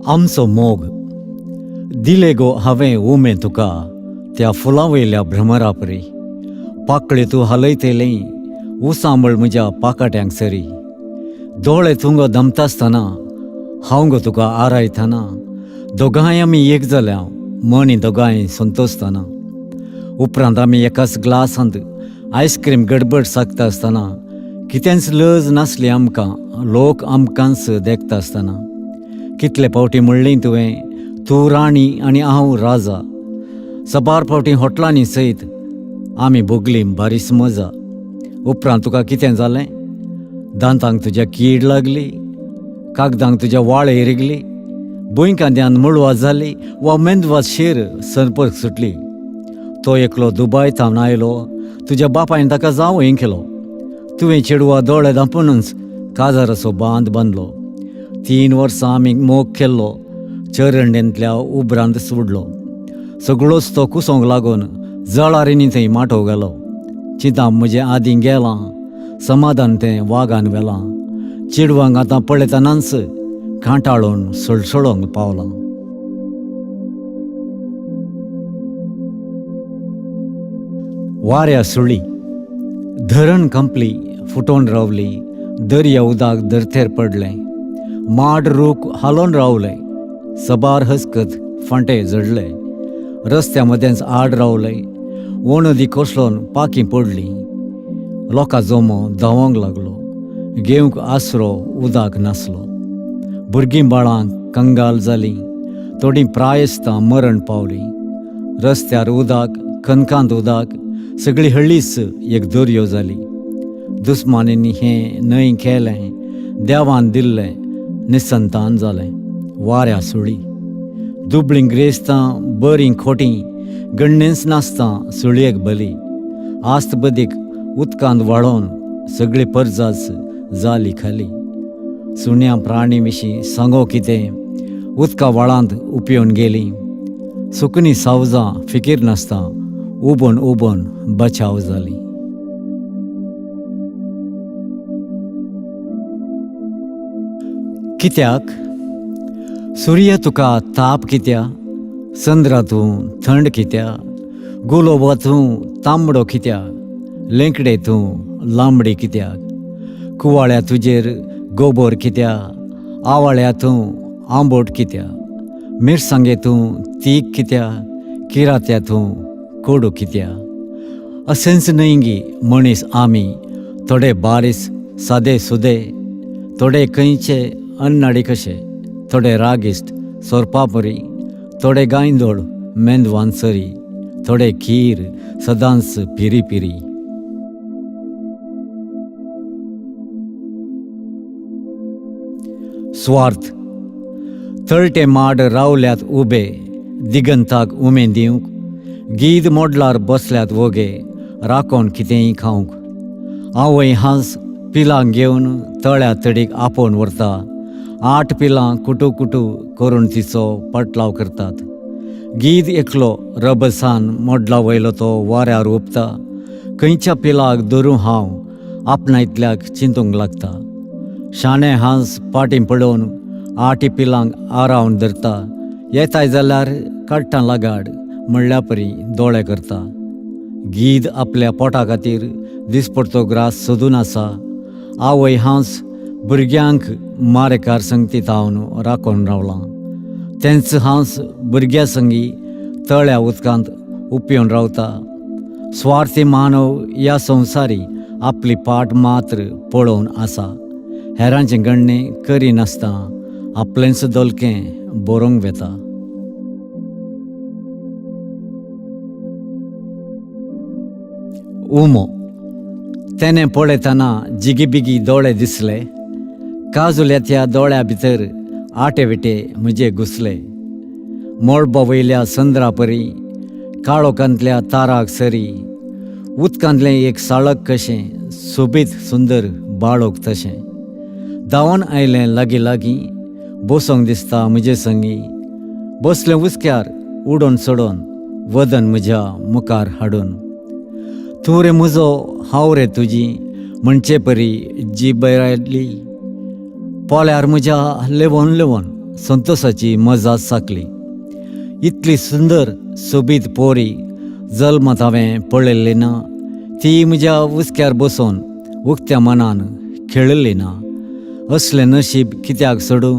आमचो मोग दिले गो हांवें उमें तुका त्या फुलां वयल्या भ्रमरापरी. पाकळी तूं हलयतलें उसांबळ म्हज्या पाकाट्यांक सरी. दोळे तुंगो दमतासतना हांव गो तुका आरायतना. दोगांय आमी एक जाल्या मणी दोगांय संतोसतना. उपरांत आमी एकाच ग्लासांत आयस्क्रीम गडबड सागता आसतना. कितेंच लज नासली आमकां लोक आमकांच देखता आसतना. कितले फावटी म्हणलें तुवें तूं राणी आनी हांव राजा. सबार फावटी हॉटलांनी सयत आमी भोगली बारीस मजा. उपरांत तुका कितें जालें? दांतांक तुज्या कीड लागली, कागदांक तुज्या वाळ एरिगली, भुंयकांद्यान मुळवा जाली वा मेंदवात शेर सरपक सुटली. तो एकलो दुबाय थावन आयलो, तुज्या बापायन ताका जावं केलो. तुवें चेडवा दोळे धांपूनच काजाराचो बांद बांदलो. 3 वर्सां आमी मोग केल्लो, चरणेंतल्या उबरांत सोडलो. सगळोच तो कुसोंक लागून जळारींनी थंय माटो गेलो. चिंतां म्हजें आदीं गेलां, समाधान तें वागान वेलां. चेडवांक आतां पळयतनाच कांटाळून सळसळोंक पावलां. वाऱ्या सुळी धरण कंपली फुटोवन रावली. दर्या उदाक धरतेर पडलें. माड रूख हालोवन रावलें. सबार हस्कत फांटे जडले. रस्त्या मदेंच आड रावलें. वणदी कोसळोन पाकी पडलीं. लोकां जोमो धांवोंक लागलो. घेवंक आसरो उदाक नासलो. भुरगीं बाळां कंगाल जालीं. थोडीं प्रायस्तां मरण पावलीं. रस्त्यार उदाक, कणकांत उदाक, सगळी हळीच एक दर्यो जाली. दुस्मानींनी हें न्हय केलें, देवान दिल्लें निसंतान जालें. वाऱ्या सुळी दुबळीं ग्रेस्तां बरीं खोटीं गण्णेंच नासता सुळयेक बली. आस्त बदीक उदकांत वाळोवन सगळी परजाच जाली खाली. सुण्या प्राणी विशीं सांगो कितें उदका वाळांत उपियोन गेलीं. सुकणीं सावजां फिकीर नासता उबोन उबोन बचाव जालीं. कित्याक? सूर्य तुका ताप कित्या? चंद्रा तूं थंड कित्या? गुलाबा तूं तांबडो कित्या? लेंकडे तूं लांबडी कित्याक? कुवाळ्या तुजेर गोबोर कित्या? आवाळ्या तूं आंबोट कित्या? मिरसांगे तूं तीख कित्या? किरात्या तूं कोडू कित्या? असेंच न्हय मनीस आमी. थोडे बारीस सादे सुदे, थोडे खंयचे अन्नाडी कशे, थोडे रागिश्ट सोरपापरी, थोडे गांयदोळ मेंदवान सरी, थोडे खीर सदांच पिरी पिरी. स्वार्थ तळटे माड रावल्यात उबे दिगंताक उमेद दिवंक. गीद मोडलार बसल्यात वोगे राखोन कितेंय खावंक. आवय हांस पिलांक घेवन तळ्या तडीक आपोवन व्हरता. 8 पिलां कुटू कुटू करून तिचो पटलाव करतात. गीद एकलो रबसान मोडला वयलो तो वाऱ्यार ओपता. खंयच्या पिलाक धरून हांव आपणायतल्याक चिंतूंक लागता. शाणे हांस पाटी पडोवन 8 पिलांक आरावन धरता. येताय जाल्यार काडटा लागाड म्हणल्या परी दोळे करता. गीद आपल्या पोटा खातीर दिसपडतो ग्रास सोदून आसा. आवय हांस भुरग्यांक मारेकार संगती थावन राखोन रावलां. तेंच हांस भुरग्यां संगी तळ्या उदकांत उपियोन रावता. स्वार्थी मानव ह्या संवसारी आपली पाट मात्र पळोवन आसा. हेरांचें गणनें करिनासता आपलेंच दोलकें बरोवंक वेता. उमो तेणें पळयतना जिगीबिगी दोळे दिसले. काजुल्याच्या दोळ्या भितर आटे विटे म्हजे घुसले. मळबा वयल्या चंद्रा परी, काळोखांतल्या ताराक सरी, उदकांतलें एक साळक कशें, सोबीत सुंदर बाळोक तशें. धांवोन आयलें लागीं लागीं, बसोंक दिसता म्हजे संगी. बसलें उस्क्यार उडोवन चडोवन वदन म्हज्या मुखार हाडून. तूं रे म्हजो हांव रे तुजी म्हणचे परी जीब बयरायली. पोल्यार म्हज्या लेवोन लेवोन संतोषाची मजा साकली. इतली सुंदर सोबीत पोरी जल्मात हांवें पळयल्ली ना. ती म्हज्या उस्क्यार बसून उक्त्या मनान खेळिल्ली ना. असलें नशीब कित्याक सोडूं,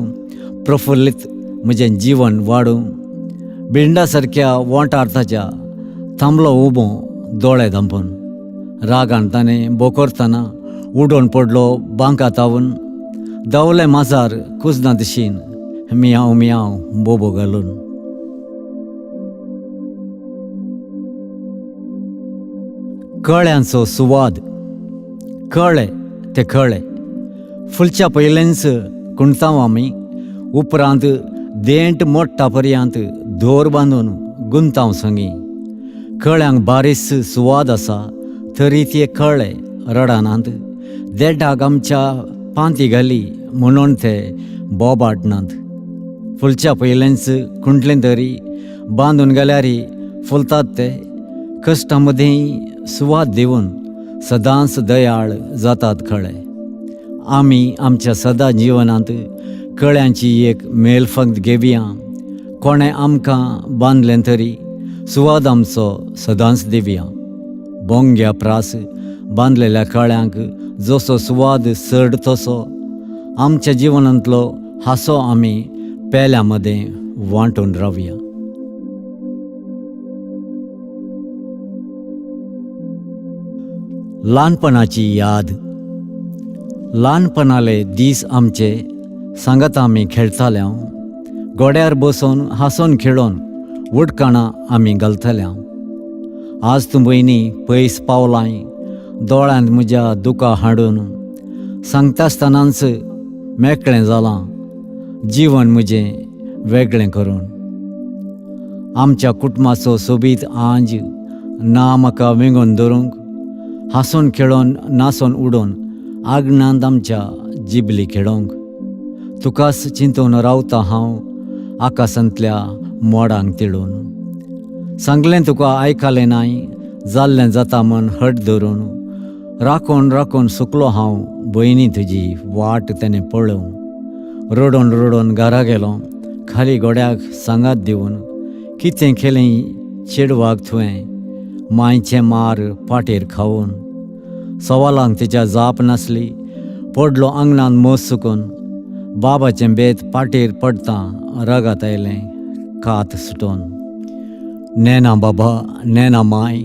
प्रफुल्लीत म्हजें जीवन वाडूं. भिंडा सारक्या वोंटार ताच्या थांबलो उबो दोळे धांपून. रागान ताणें बोकोरतना उडोवन पडलो बांका तावून. धांवलें माजार कुजना दिशीन मियाव मियाव बोबो घालून. कळ्यांचो सुवाद. कळ्ळें तें कळ्ळें. फुलच्या पयलेंच कुणतांव आमी, उपरांत देंट मोडटा पर्यंत दोर बांदून गुंतांव संगी. कळ्यांक बारीस सुवाद आसा तरी ते कळ्ळे रडानात. देठाक आमच्या पांती घाली म्हणून ते बोबाटनात. फुलच्या पयलेंच कुंटलें तरी बांदून गेल्यार फुलतात ते. कश्टां मदीं सुवाद दिवन सदांच दयाळ जातात कळे. आमी आमच्या सदां जिवनांत कळ्यांची एक मेलफक्त घेवया. कोणें आमकां बांदलें तरी सुवाद आमचो सदांच दिवया. बोंग्या प्रास बांदलेल्या कळ्यांक जसो सुवाद चड तसो आमच्या जिवनांतलो हांसो आमी पेल्या मदें वांटून रावया. ल्हानपणाची याद. ल्हानपणाले दीस आमचे सांगात आमी खेळटाल्यांव. गोड्यार बसून हांसून खेळोन उडकाणां आमी घालताल्यांव. आज तूं भयणी पयस पावलाय दोळ्यांत म्हज्या दुकां हाडून. सांगता आसतनाच मेकळें जालां जीवन म्हजें वेगळें करून. आमच्या कुटुंबाचो सोबीत आंज ना म्हाका विंगून धरूंक. हांसून खेळोन नाचोन उडोवन आग्नांत आमच्या जिबली खेळोंक. तुकाच चिंतून रावता हांव आकाशांतल्या मोडांक तिडून. सांगलें तुका आयकलें नाय, जाल्लें जाता म्हूण हट धरून. राखून राखून सुकलो हांव भयणी तुजी वाट तेणें पळोवन. रडोन रडोन घरा गेलो खाली गोड्याक सांगात दिवन. कितें केलें चेडवाक तुवें मांयचें मार पाटेर खावून. सवालांक तिच्या जाप नासली, पडलो आंगणांत मोस चुकून. बाबाचें बेत पाटेर पडटा रगात आयलें कात सुटोन. नेना बाबा नेना माय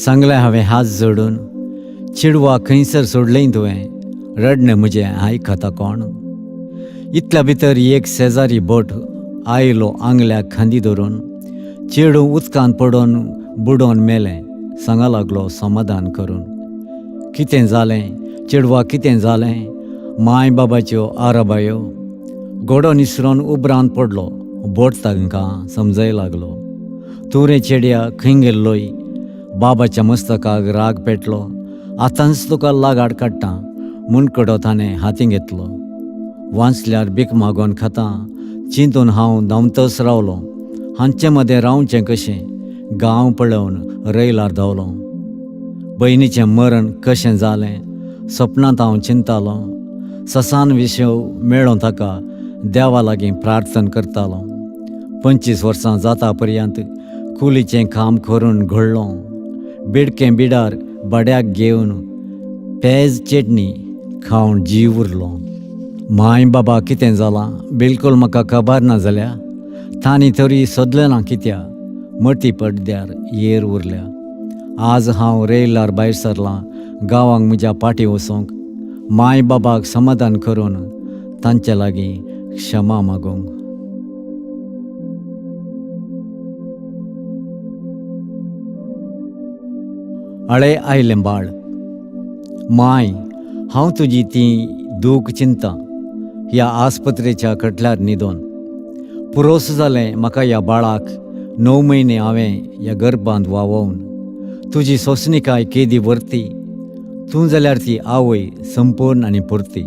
सांगलें हांवें हात जोडून. चेडवा खंयसर सोडलें तुवें, रडणें म्हजें आयकता कोण. इतल्या भितर एक शेजारी बोट आयलो आंगल्याक खांदी धरून. चेडूं उदकांत पडोन बुडोवन मेलें सांगा लागलो समाधान करून. कितें जालें चेडवा कितें जालें, माय बाबाच्यो आराबायो. गोडो निसरून उबरांत पडलो बोट तांकां समजय लागलो. तूं रे चेड्या खंय गेल्लोय. बाबाच्या मस्तकाक राग पेटलो. आतांच तुका लागाड काडटा मुनकडो ताणें हातीं घेतलो. वाचल्यार भीक मागोन खाता चिंतून हांव धांवतच रावलो. हांचे मदें रावचें कशें गांव पळोवन रैलार धांवलो. भयणीचें मरण कशें जालें सपनांत हांव चिंतालो. ससान विशव मेळ्ळो ताका देवा लागीं प्रार्थना करतालो. 25 वर्सां जाता पर्यंत कुलीचें काम करून घडलो. बिडकें बिडार बड्याक घेवन पेज चेटणी खावन जीव उरलो. माय बाबा कितें जालां बिलकूल म्हाका खबर ना जाल्या. तांणी तरी सोदलें ना कित्या मटी पड्ड्यार येर उरल्या. आज हांव रेल्लार भायर सरलां गांवांक म्हज्या पाटी वचोंक. माय बाबाक समाधान करून तांचे लागीं क्षमा मागोंक. अळे आयलें बाळ. माय हांव तुजी ती दूख चिंता ह्या आस्पत्रेच्या कटल्यार न्हिदोन. पुरोस जालें म्हाका ह्या बाळाक 9 म्हयने हांवें ह्या गर्भांत वावोवन. तुजी सोंसणिकाय केदी वर्ती. तूं जाल्यार ती आवय संपूर्ण आनी पुर्ती.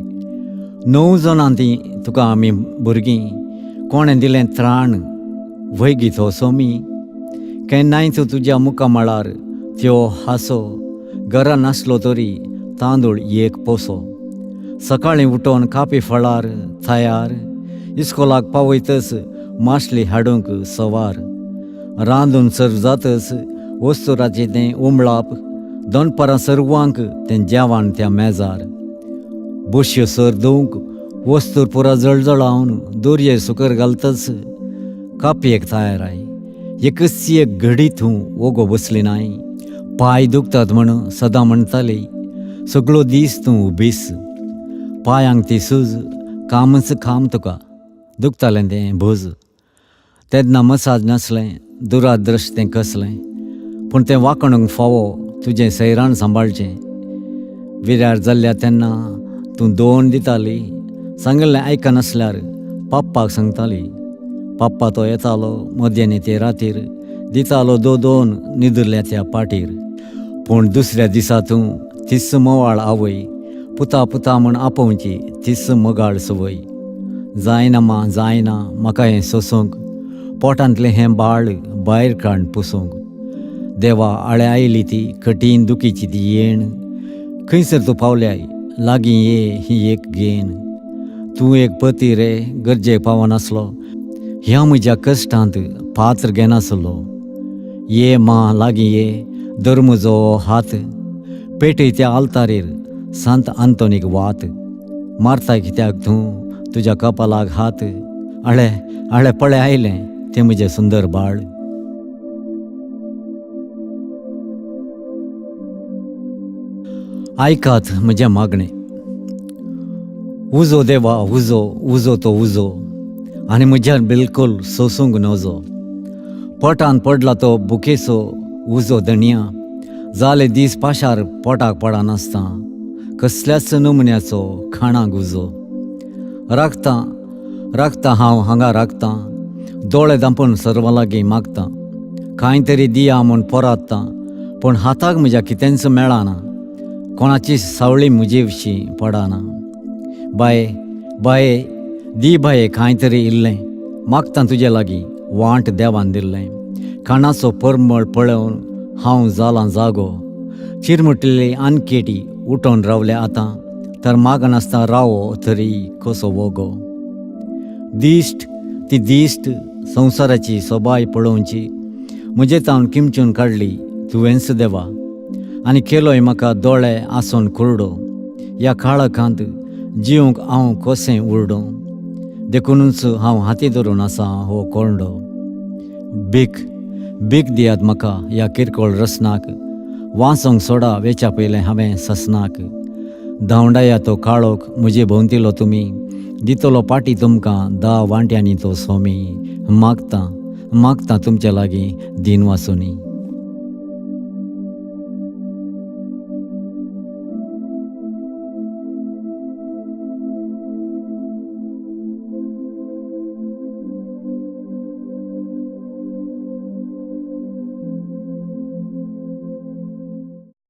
9 जाणां ती तुका आमी भुरगीं. कोणें दिलें त्राण वैगीचो सोमी. केन्नाय तूं तुज्या मुखामळार त्यो हांसो. घरा नासलो तरी तांदूळ एक पोसो. सकाळीं उठोन कापी फळार तयार इस्कोलाक पावयतस माशली हाडूंक सवार, रांदून सर्व जातस वस्तुराचें तें उमळाप, दनपारां सर्वांक तें जेवण त्या मेजार, बुश्यो सर धुवंक वस्तूर पुरा जळजळावन दोरये सुकर घालतस कापयेक तयाराय. एकच एक घडी तूं ओगो बसली नाय. पाय दुखतात म्हण सदां म्हणटाली, सगळो दीस तूं उबीस. पांयांक ती सूज, कामच काम तुका, दुखतालें तें भुज. तेन्ना मसाज नासलें, दुरादृश्ट तें कसलें, पूण तें वांकणूंक फावो तुजें सैराण सांबाळचें. विर्यार जाल्ल्या तेन्ना तूं दोन दिताली, सांगिल्लें आयकनासल्यार पाप्पाक सांगताली. पाप्पा तो येतालो मध्यानी ते रातीर, दितालो दोन न्हिदरल्या त्या पाटीर. पूण दुसऱ्या दिसा तूं तिस्स मोवाळ आवय, पुता पुता म्हण आपोवची तिस्स मोगाळ सवय. जायना मा जायना म्हाका हें सोसूंक, पोटांतलें हें बाळ भायर काडून पुसूंक. देवा आळे आयली ती कठीण दुखीची ती येण, खंयसर तूं पावल्याय लागीं ये ही एक घेण. तूं एक पती रे गरजेक पावनासलो, ह्या म्हज्या कश्टांत पात्र घेनासलो. ये मा लागीं ये, धर म्हजो हात, पेटय त्या आल्तारीर सांत आंतोनीक वात. मारताय कित्याक तूं तुज्या कपालाक हात, आळे आळे पळे आयलें तें म्हजें सुंदर बाळ. आयकात म्हजें मागणें. उजो देवा उजो, उजो तो उजो, आनी म्हज्यान बिलकूल सोसूंक नजो. पोटान पडला तो बुकेचो उजो दणया, जाले दीस पाशार पोटाक पडनासता, कसल्याच नमुन्याचो खाणाक उजो. राखतां राखतां हांव हांगा राखतां, दोळे धांपून सर्वा लागीं मागतां. कांय तरी दिया म्हूण पोरात्तां, पूण हाताक म्हज्या कितेंच मेळना, कोणाची सावळी म्हजे विशीं पडना. बाये बाये दी बाये कांय तरी इल्लें, मागतां तुजे लागीं वांट देवान दिल्लें. खाणाचो परमळ पळोवन हांव जालां जागो, चिरमुटिल्ली आनकेटी उठोन रावले आतां, तर मागनासता रावो तरी कसो वोगो. दिश्ट ती दिश्ट संवसाराची सोबाय पळोवची, म्हजे तावन किमचून काडली तुवेंच देवा, आनी केलोय म्हाका दोळे आसोन कुरडो. ह्या काळखांत जिवंक हांव कशें उरडो, देखूनच हांव हाती धरून आसां हो कोंडो. भीक भीक दियात म्हाका ह्या किरकोळ रसनाक, वाचोंक सोडा वेच्या पयलें हांवें ससनाक. धांवडाया तो काळोख म्हजे भोंवतिलो तुमी, दितलो पाटी तुमकां 10 वांट्यांनी तो सोमी. मागतां मागतां तुमचे लागीं दिन वासुनी.